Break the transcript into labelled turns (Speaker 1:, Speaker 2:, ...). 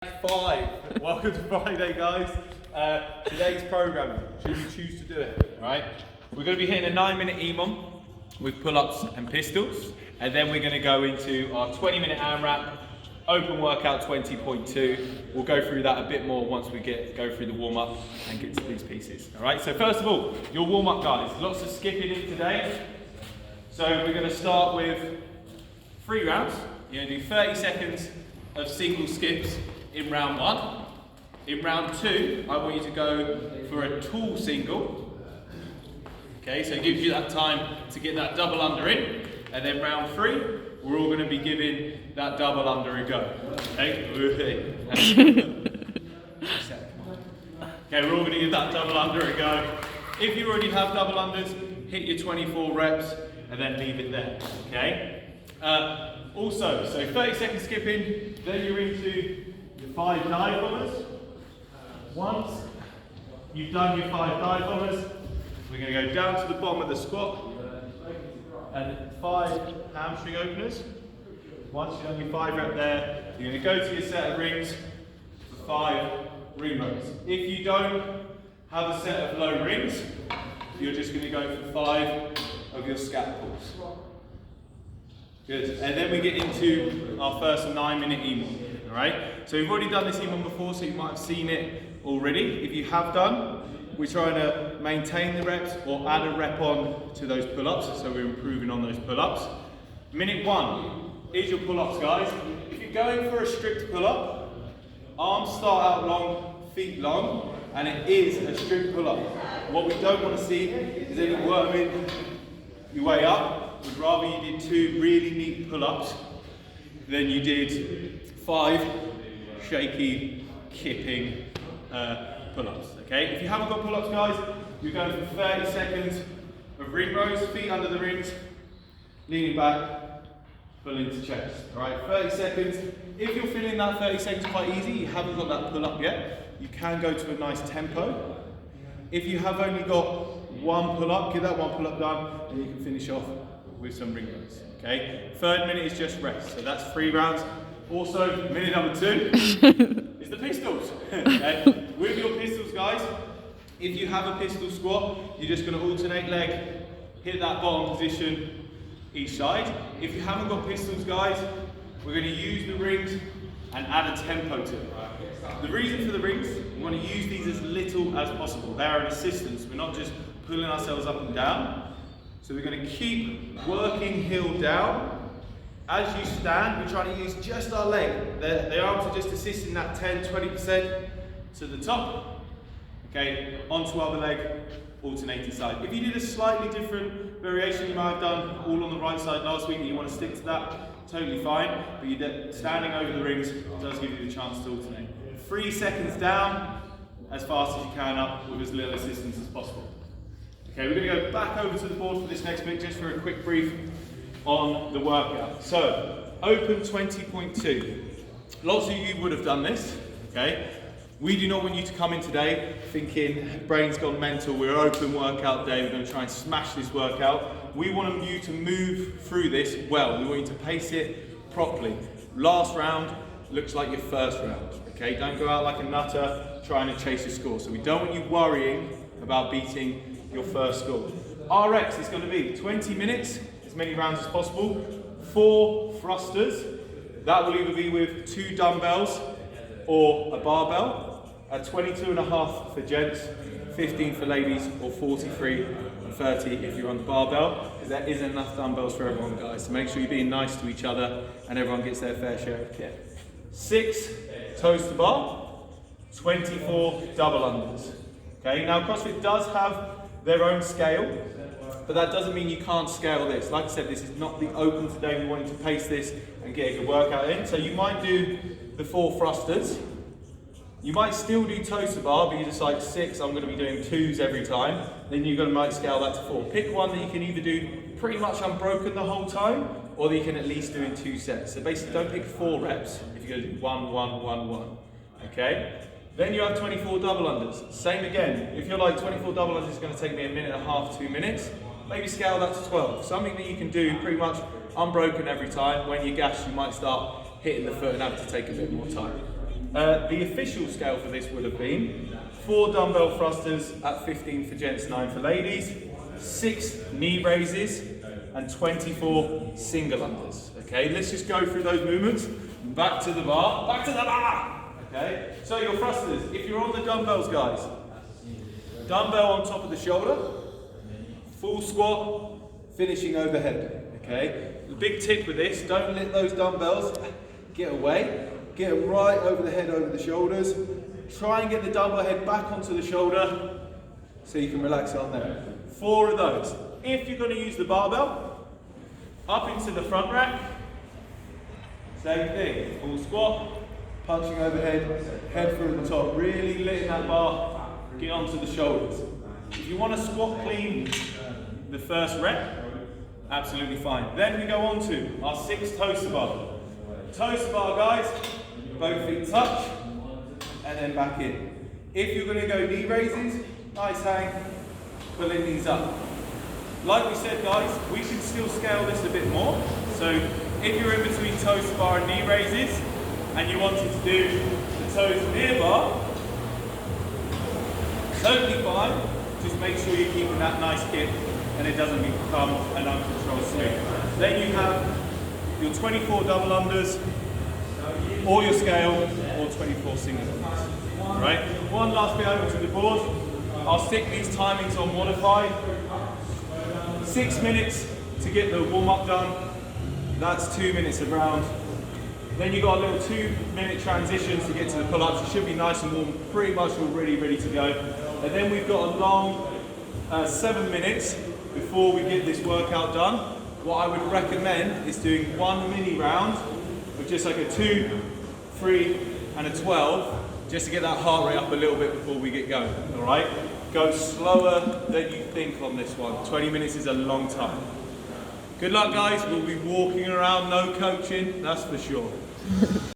Speaker 1: 5. Welcome to Friday, guys. Today's programming, should you choose to do it, right? We're going to be hitting a 9-minute EMOM with pull-ups and pistols, and then we're going to go into our 20-minute AMRAP, open workout 20.2. We'll go through that a bit more once we go through the warm-up and get to these pieces. All right, so first of all, your warm-up, guys. Lots of skipping in today. So we're going to start with 3 rounds. You're going to do 30 seconds of single skips in round 1. In round 2, I want you to go for a tall single. Okay, so it gives you that time to get that double under in. And then round 3, we're all going to be giving that double under a go. Okay, we're all going to give that double under a go. If you already have double unders, hit your 24 reps and then leave it there. Okay. Also, so 30 seconds skipping, then you're into your 5 dive bombers. Once you've done your 5 dive bombers, we're going to go down to the bottom of the squat and 5 hamstring openers. Once you've done your 5 rep there, you're going to go to your set of rings for 5 ring rows. If you don't have a set of low rings, you're just going to go for 5 of your scat pulls. Good. And then we get into our first 9-minute EMOM. Alright? So we've already done this EMOM before, so you might have seen it already. If you have done, we're trying to maintain the reps or add a rep on to those pull-ups, so we're improving on those pull-ups. Minute 1 is your pull-ups, guys. If you're going for a strict pull-up, arms start out long, feet long, and it is a strict pull-up. What we don't want to see is any worming your way up. We'd rather you did 2 really neat pull-ups than you did 5 shaky, kipping pull-ups. Okay? If you haven't got pull-ups, guys, you're going for 30 seconds of ring rows, feet under the rings, leaning back, pull into chest. Alright, 30 seconds. If you're feeling that 30 seconds quite easy, you haven't got that pull-up yet, you can go to a nice tempo. If you have only got 1 pull-up, get that 1 pull-up done, and you can finish off with some ring rows. Okay? 3rd minute is just rest, so that's 3 rounds. Also, minute number 2 is the pistols. Okay? With your pistols, guys, if you have a pistol squat, you're just going to alternate leg, hit that bottom position each side. If you haven't got pistols, guys, we're going to use the rings and add a tempo to it. The reason for the rings, we want to use these as little as possible. They are an assistance. We're not just pulling ourselves up and down. So we're going to keep working heel down. As you stand, we're trying to use just our leg. The arms are just assisting that 10-20% to the top. Okay, onto other leg, alternating side. If you did a slightly different variation, you might have done all on the right side last week and you want to stick to that, totally fine. But you're standing over the rings does give you the chance to alternate. 3 seconds down, as fast as you can up with as little assistance as possible. Okay, we're going to go back over to the board for this next bit, just for a quick brief on the workout. So, open 20.2. Lots of you would have done this, okay? We do not want you to come in today thinking, brain's gone mental, we're open workout day, we're going to try and smash this workout. We want you to move through this well. We want you to pace it properly. Last round looks like your first round, okay? Don't go out like a nutter trying to chase your score. So we don't want you worrying about beating your first score. RX is going to be 20 minutes, as many rounds as possible, 4 thrusters. That will either be with 2 dumbbells or a barbell, at 22.5 for gents, 15 for ladies, or 43 and 30 if you're on the barbell, because there isn't enough dumbbells for everyone, guys. So make sure you're being nice to each other and everyone gets their fair share of care. 6 toes to bar, 24 double unders. Okay, now CrossFit does have their own scale, but that doesn't mean you can't scale this. Like I said, this is not the open today. We want you to pace this and get a good workout in. So you might do the 4 thrusters. You might still do toes to bar, but you decide 6, I'm going to be doing 2s every time. Then you're going to might scale that to 4. Pick one that you can either do pretty much unbroken the whole time, or that you can at least do in 2 sets. So basically don't pick 4 reps if you're going to do 1, 1, 1, 1. Okay? Then you have 24 double unders. Same again. If you're like 24 double unders is going to take me 1.5 minutes, 2 minutes, maybe scale that to 12. Something that you can do pretty much unbroken every time. When you gas, you might start hitting the foot and have to take a bit more time. The official scale for this would have been 4 dumbbell thrusters at 15 for gents, 9 for ladies, 6 knee raises, and 24 single unders. Okay, let's just go through those movements. Back to the bar, back to the bar. Okay, so your thrusters, if you're on the dumbbells, guys, dumbbell on top of the shoulder, full squat, finishing overhead. Okay, the big tip with this, don't let those dumbbells get away. Get them right over the head, over the shoulders. Try and get the dumbbell head back onto the shoulder so you can relax on there. 4 of those. If you're going to use the barbell, up into the front rack, same thing, full squat, punching overhead, head through the top, really letting that bar get onto the shoulders. If you want to squat clean the first rep, absolutely fine. Then we go on to our 6 toes to bar. Toes to bar, guys, both feet touch, and then back in. If you're going to go knee raises, nice hang, pulling these up. Like we said, guys, we can still scale this a bit more. So if you're in between toes to bar and knee raises, and you wanted to do the toes to near bar, totally fine. Just make sure you're keeping that nice kick and it doesn't become an uncontrolled swing. Then you have your 24 double unders, or your scale, or 24 single unders. Right? One last bit over to the board. I'll stick these timings on Modify. 6 minutes to get the warm-up done. That's 2 minutes of round. Then you've got a little 2-minute transition to get to the pull-ups. You should be nice and warm, pretty much already ready to go. And then we've got a long 7 minutes before we get this workout done. What I would recommend is doing 1 mini round with just like a 2, 3, and a 12, just to get that heart rate up a little bit before we get going, all right? Go slower than you think on this one. 20 minutes is a long time. Good luck, guys. We'll be walking around, no coaching, that's for sure.